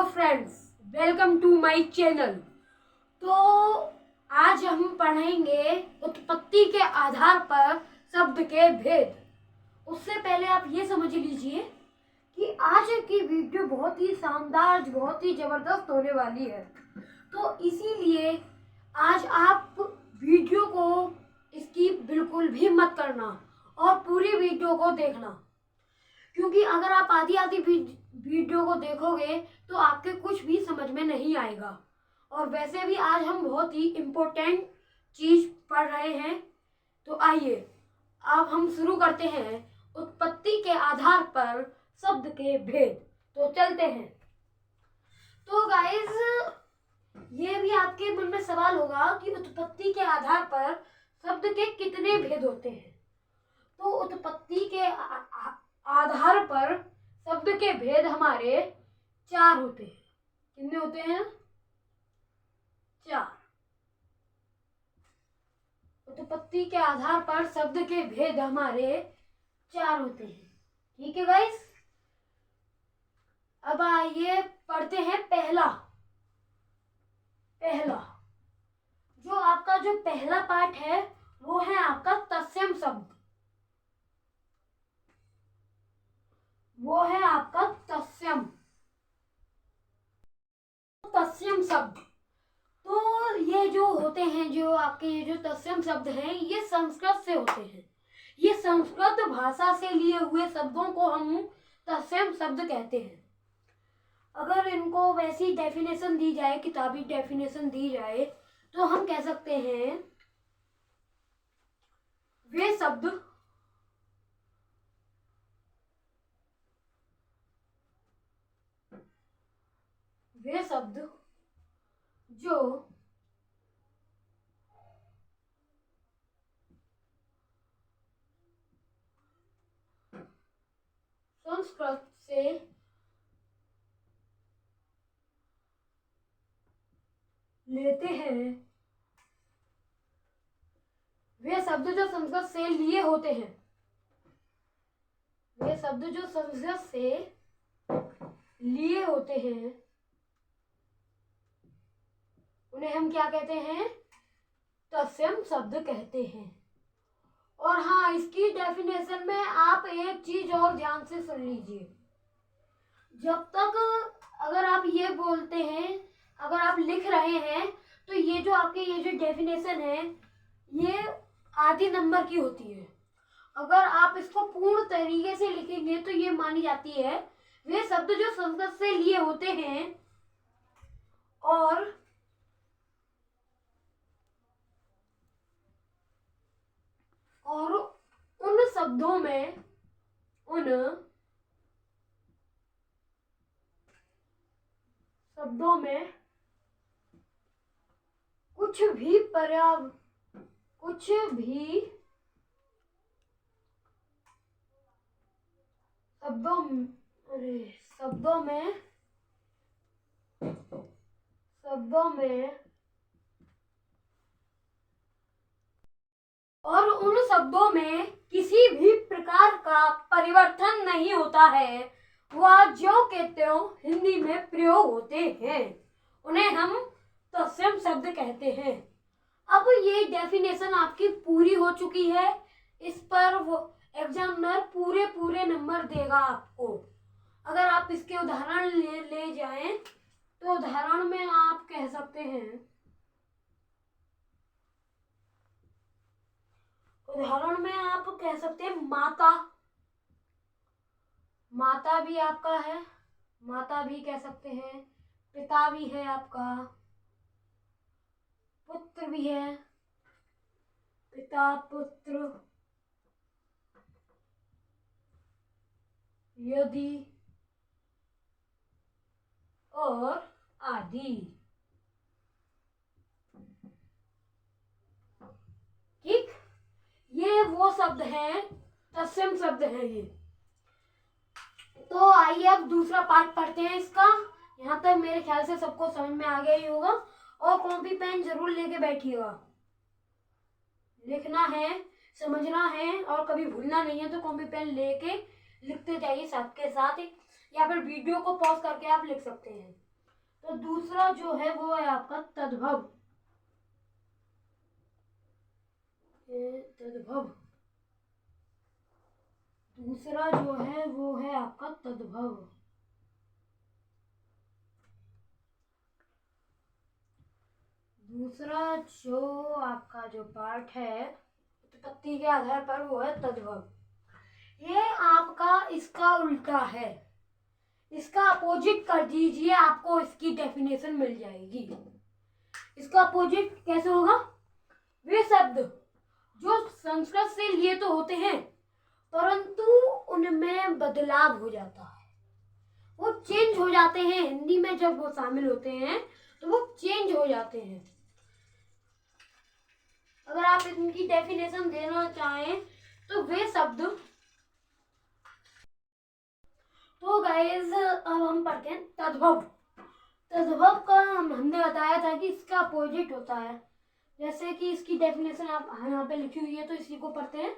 Hello friends, welcome to my channel. तो आज हम पढ़ेंगे उत्पत्ति के आधार पर शब्द के भेद। उससे पहले आप ये समझ लीजिए कि आज की वीडियो बहुत ही शानदार, बहुत ही जबरदस्त होने वाली है। तो इसीलिए आज आप वीडियो को स्किप बिल्कुल भी मत करना और पूरी वीडियो को देखना, क्योंकि अगर आप आधी आधी वीडियो को देखोगे तो आपके कुछ भी समझ में नहीं आएगा। और वैसे भी आज हम बहुत ही इम्पोर्टेंट चीज पढ़ रहे हैं। तो आइए अब हम शुरू करते हैं उत्पत्ति के आधार पर शब्द के भेद। तो चलते हैं। तो गाइस, ये भी आपके मन में सवाल होगा कि उत्पत्ति के आधार पर शब्द के कितने भेद होते हैं। तो उत्पत्ति के आधार पर शब्द के भेद हमारे 4 होते हैं। कितने होते हैं? 4। उत्पत्ति के आधार पर शब्द के भेद हमारे 4 होते हैं। ठीक है गाइस, अब आइए पढ़ते हैं पहला जो आपका जो पहला पार्ट है वो है आपका तत्सम शब्द। वो है आपका तत्सम शब्द। तो ये जो होते हैं, जो आपके ये जो तत्सम शब्द हैं, ये संस्कृत से होते हैं। ये संस्कृत भाषा से लिए हुए शब्दों को हम तत्सम शब्द कहते हैं। अगर इनको वैसी डेफिनेशन दी जाए, किताबी डेफिनेशन दी जाए, तो हम कह सकते हैं वे शब्द जो संस्कृत से लेते हैं, वे शब्द जो संस्कृत से लिए होते हैं, वे शब्द जो संस्कृत से लिए होते हैं, उन्हें हम क्या कहते हैं? तत्सम शब्द कहते हैं। और हाँ, इसकी डेफिनेशन में आप एक चीज और ध्यान से सुन लीजिए। जब तक अगर आप ये बोलते हैं, अगर आप लिख रहे हैं, तो ये जो आपके ये जो डेफिनेशन है, ये आधी नंबर की होती है। अगर आप इसको पूर्ण तरीके से लिखेंगे तो ये मानी जाती है वे शब्द जो संस्कृत से लिए होते हैं और उन शब्दों में कुछ भी शब्दों में और उन शब्दों में किसी भी प्रकार का परिवर्तन नहीं होता है, वह ज्यों के त्यों हिंदी में प्रयोग होते हैं, उन्हें हम तत्सम शब्द कहते हैं। अब ये डेफिनेशन आपकी पूरी हो चुकी है। इस पर वो एग्जामिनर पूरे नंबर देगा आपको। अगर आप इसके उदाहरण ले जाएं, तो उदाहरण में आप कह सकते हैं, माता भी आपका है, माता भी कह सकते हैं, पिता भी है आपका, पुत्र भी है, पिता पुत्र, यदि और आदि। ठीक, ये वो शब्द हैं, तत्सम शब्द हैं ये। तो आइए अब दूसरा पार्ट पढ़ते हैं इसका। यहाँ तक मेरे ख्याल से सबको समझ में आ गया ही होगा। और कॉपी पेन जरूर लेके बैठिएगा, लिखना है, समझना है और कभी भूलना नहीं है। तो कॉपी पेन लेके लिखते जाइए साथ के साथ, या फिर वीडियो को पॉज करके आप लिख सकते हैं। तो दूसरा जो है वो है आपका तद्भव। तद्भव दूसरा जो है वो है आपका तद्भव। दूसरा जो आपका जो पार्ट है उत्पत्ति के आधार पर वो है तद्भव। ये आपका इसका उल्टा है, इसका अपोजिट कर दीजिए, आपको इसकी डेफिनेशन मिल जाएगी। इसका अपोजिट कैसे होगा? वे शब्द जो संस्कृत से लिए तो होते हैं परंतु उनमें बदलाव हो जाता है, वो चेंज हो जाते हैं। हिंदी में जब वो शामिल होते हैं तो वो चेंज हो जाते हैं। अगर आप इनकी डेफिनेशन देना चाहें तो वे शब्द, तो गाइस अब हम पढ़ते हैं तद्भव। तद्भव का हमने बताया था कि इसका अपोजिट होता है। जैसे कि इसकी डेफिनेशन आप यहाँ पे लिखी हुई है तो इसी को पढ़ते हैं।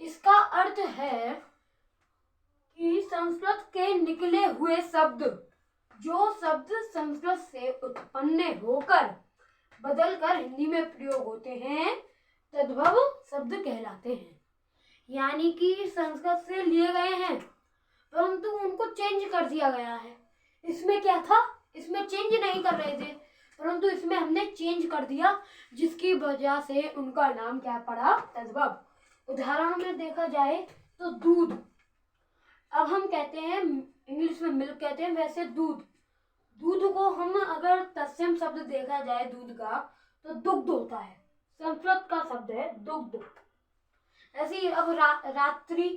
इसका अर्थ है कि संस्कृत के निकले हुए शब्द, जो शब्द संस्कृत से उत्पन्न होकर बदलकर हिंदी में प्रयोग होते हैं, तद्भव शब्द कहलाते हैं। यानी कि संस्कृत से लिए गए हैं परंतु उनको चेंज कर दिया गया है। इसमें क्या था? इसमें चेंज नहीं कर रहे थे परंतु इसमें हमने चेंज कर दिया, जिसकी वजह से उनका नाम क्या पड़ा? तद्भव। उदाहरण में देखा जाए तो दूध, अब हम कहते हैं इंग्लिश में मिल्क कहते हैं, वैसे दूध, दूध को हम अगर तत्सम शब्द देखा जाए दूध का तो दुग्ध होता है। संस्कृत का शब्द है दुग्ध। ऐसे ही अब रात्रि,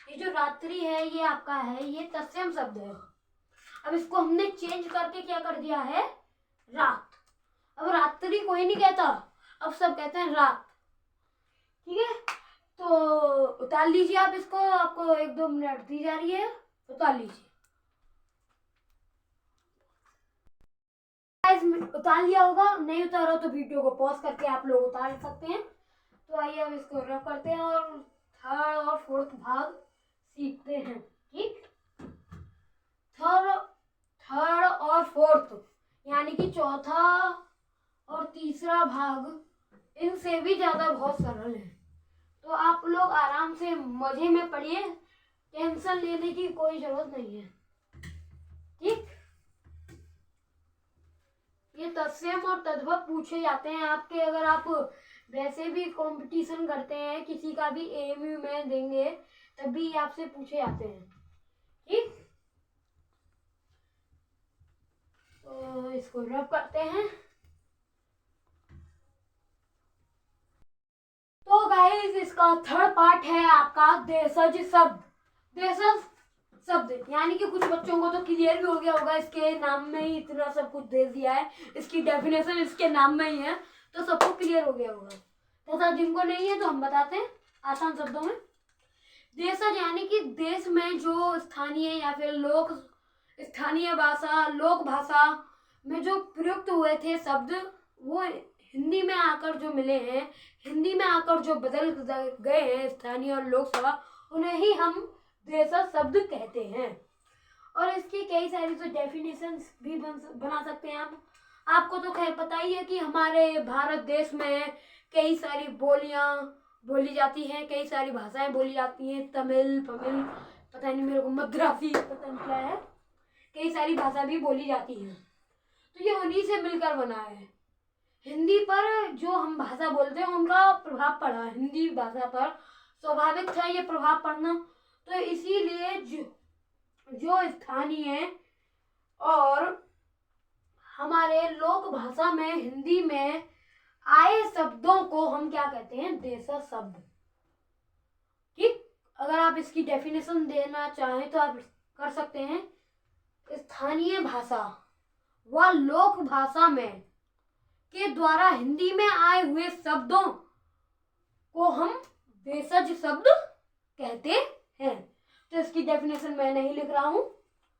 ये जो रात्रि है ये आपका है, ये तत्सम शब्द है। अब इसको हमने चेंज करके क्या कर दिया है? रात। अब रात्रि कोई नहीं कहता, अब सब कहते हैं रात। ठीक है, तो उतार लीजिए आप इसको, आपको 1-2 मिनट दी जा रही है, उतार लीजिए। उतार लिया होगा, नहीं उतारा तो वीडियो को पॉज करके आप लोग उतार सकते हैं। तो आइए अब इसको रफ करते हैं और थर्ड और फोर्थ भाग सीखते हैं। ठीक, थर्ड और फोर्थ यानी कि चौथा और तीसरा भाग इनसे भी ज्यादा बहुत सरल है। तो आप लोग आराम से मजे में पढ़िए, टेंशन लेने की कोई जरूरत नहीं है। ठीक, ये तत्सम और तद्भव पूछे जाते हैं आपके, अगर आप वैसे भी कंपटीशन करते हैं किसी का भी एएमयू में देंगे तब भी आपसे पूछे जाते हैं। ठीक, तो इसको रब करते हैं। तो गाइस इसका थर्ड पार्ट है आपका देशज शब्द। देशज शब्द यानी कि कुछ बच्चों को तो क्लियर भी हो गया होगा, इसके नाम में ही इतना सब कुछ दे दिया है, इसकी डेफिनेशन इसके नाम में ही है, तो सबको क्लियर हो गया होगा। तथा जिनको नहीं है तो हम बताते हैं आसान शब्दों में। देशज यानी कि देश में जो स्थानीय या फिर स्थानीय भाषा, लोक भाषा में जो प्रयुक्त हुए थे शब्द, वो हिंदी में आकर जो मिले हैं, हिंदी में आकर जो बदल गए हैं स्थानीय और लोकसभा, उन्हें ही हम देशज शब्द कहते हैं। और इसकी कई सारी तो डेफिनेशन भी बना सकते हैं आप। आपको तो खैर पता ही है कि हमारे भारत देश में कई सारी बोलियां बोली जाती हैं, कई सारी भाषाएं बोली जाती हैं, तमिल पता नहीं मेरे को, मद्रासी पता नहीं क्या है, कई सारी भाषा भी बोली जाती हैं। तो ये उन्हीं से मिलकर बना है। हिंदी पर जो हम भाषा बोलते हैं उनका प्रभाव पड़ा, हिंदी भाषा पर स्वाभाविक था ये प्रभाव पड़ना। तो इसीलिए जो स्थानीय और हमारे लोक भाषा में हिंदी में आए शब्दों को हम क्या कहते हैं? देशज शब्द। ठीक, अगर आप इसकी डेफिनेशन देना चाहें तो आप कर सकते हैं। स्थानीय भाषा व लोक भाषा में के द्वारा हिंदी में आए हुए शब्दों को हम देशज शब्द कहते हैं। तो इसकी डेफिनेशन मैं नहीं लिख रहा हूं,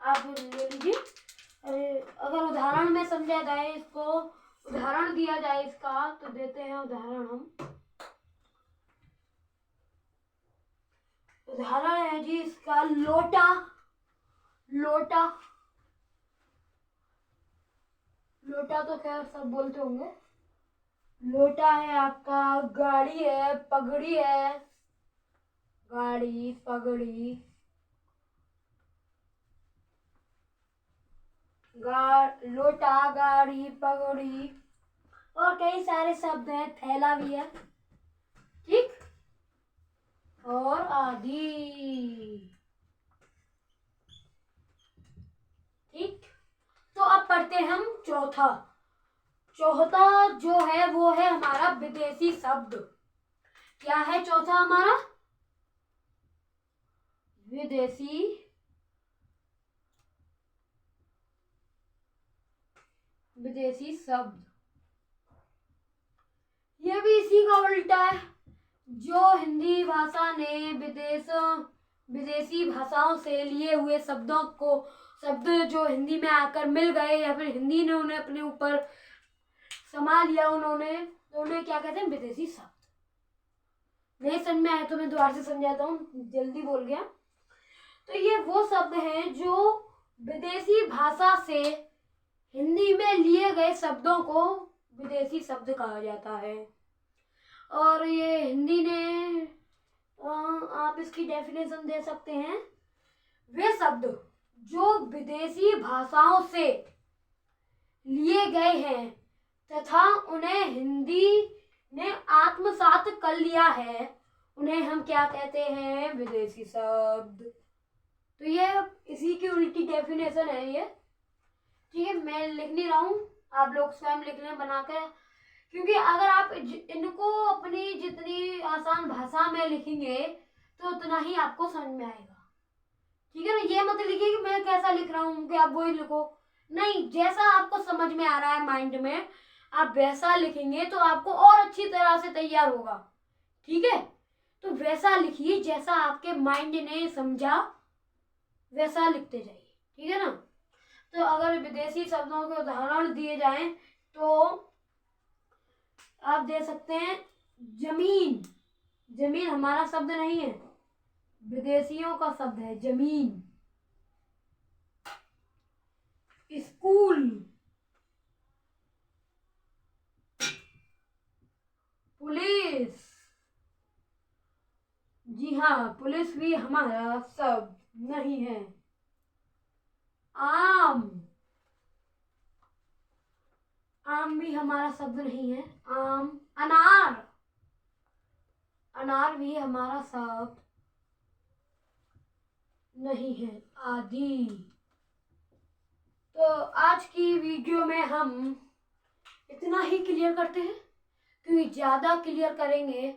आप ले लीजिए। अगर उदाहरण में समझा जाए, इसको उदाहरण दिया जाए इसका, तो देते हैं उदाहरण हम। उदाहरण है जी इसका लोटा। लोटा लोटा तो खैर सब बोलते होंगे। लोटा है आपका, गाड़ी है, पगड़ी है, गाड़ी, पगड़ी, लोटा, गाड़ी, पगड़ी और कई सारे शब्द हैं, थैला भी है, ठीक, और आदि, ठीक। तो अब पढ़ते हैं हम चौथा। चौथा जो है वो है हमारा विदेशी शब्द। क्या है चौथा हमारा? विदेशी शब्द। ये भी इसी का उल्टा है। जो हिंदी भाषा ने विदेशी भाषाओं से लिए हुए शब्द जो हिंदी में आकर मिल गए या फिर हिंदी ने उन्हें अपने ऊपर समा लिया, उन्हें क्या कहते हैं? विदेशी शब्द। नहीं समझ में आया तो मैं दोबारा से समझाता हूँ, जल्दी बोल गया। तो ये वो शब्द हैं जो विदेशी भाषा से हिंदी में लिए गए शब्दों को विदेशी शब्द कहा जाता है। और ये हिंदी ने आप इसकी डेफिनेशन दे सकते हैं, वे शब्द जो विदेशी भाषाओं से लिए गए हैं तथा उन्हें हिंदी ने आत्मसात कर लिया है, उन्हें हम क्या कहते हैं? विदेशी शब्द। तो ये इसी की उल्टी डेफिनेशन है ये, ठीक है। मैं लिख नहीं रहा हूँ, आप लोग स्वयं लिख लें बनाकर, क्योंकि अगर आप इनको अपनी जितनी आसान भाषा में लिखेंगे तो उतना ही आपको समझ में आएगा, ठीक है ना। ये मत लिखिए कि मैं कैसा लिख रहा हूँ कि आप वही लिखो, नहीं, जैसा आपको समझ में आ रहा है माइंड में आप वैसा लिखेंगे तो आपको और अच्छी तरह से तैयार होगा, ठीक है। तो वैसा लिखिए जैसा आपके माइंड ने समझा, वैसा लिखते जाइए, ठीक है ना। तो अगर विदेशी शब्दों के उदाहरण दिए जाएं तो आप दे सकते हैं जमीन। जमीन हमारा शब्द नहीं है, विदेशियों का शब्द है जमीन। स्कूल, पुलिस, जी हाँ, पुलिस भी हमारा शब्द नहीं है। आम भी हमारा शब्द नहीं है। आम, अनार भी हमारा शब्द नहीं है, आदि। तो आज की वीडियो में हम इतना ही क्लियर करते हैं, क्योंकि ज़्यादा क्लियर करेंगे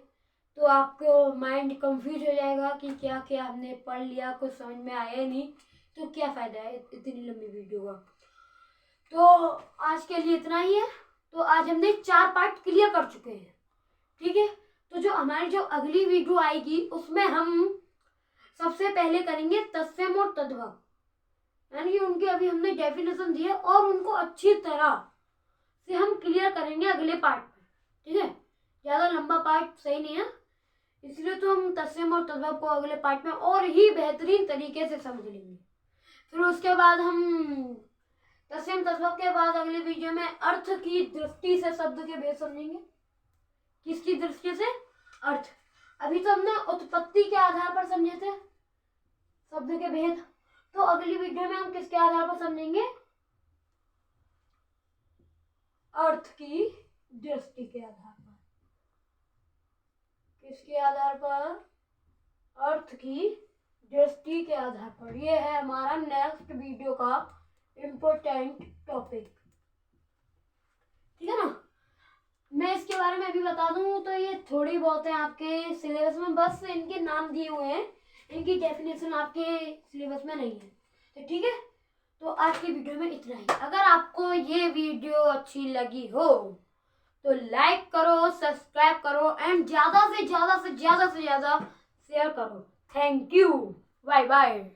तो आपको माइंड कंफ्यूज हो जाएगा कि क्या क्या हमने पढ़ लिया, कुछ समझ में आया नहीं, तो क्या फ़ायदा है इतनी लंबी वीडियो का। तो आज के लिए इतना ही है। तो आज हमने 4 पार्ट क्लियर कर चुके हैं, ठीक है। तो जो हमारी जो अगली वीडियो आएगी उसमें हम सबसे पहले करेंगे तत्सम और तद्भव, यानी कि उनकी अभी हमने डेफिनेशन दी है और उनको अच्छी तरह से हम क्लियर करेंगे अगले पार्ट में, ठीक है। ज़्यादा लंबा पार्ट सही नहीं है, इसलिए तो हम तत्सम और तद्भव को अगले पार्ट में और ही बेहतरीन तरीके से समझ लेंगे। फिर उसके बाद हम तत्सम तद्भव के बाद अगले वीडियो में अर्थ की दृष्टि से शब्द के भेद समझेंगे। किसकी दृष्टि से? अर्थ। अभी तो हमने उत्पत्ति के आधार पर समझे थे शब्द के भेद, तो अगली वीडियो में हम किसके आधार पर समझेंगे? अर्थ की दृष्टि के आधार पर। किसके आधार पर? अर्थ की दृष्टि के आधार पर। ये है हमारा नेक्स्ट वीडियो का इम्पोर्टेंट टॉपिक, ठीक है ना। मैं इसके बारे में अभी बता दूं तो ये थोड़ी बहुत है आपके सिलेबस में, बस इनके नाम दिए हुए हैं, इनकी डेफिनेशन आपके सिलेबस में नहीं है, तो ठीक है। तो आज की वीडियो में इतना ही। अगर आपको ये वीडियो अच्छी लगी हो तो लाइक करो, सब्सक्राइब करो एंड ज़्यादा से ज़्यादा शेयर करो। Thank you, bye bye.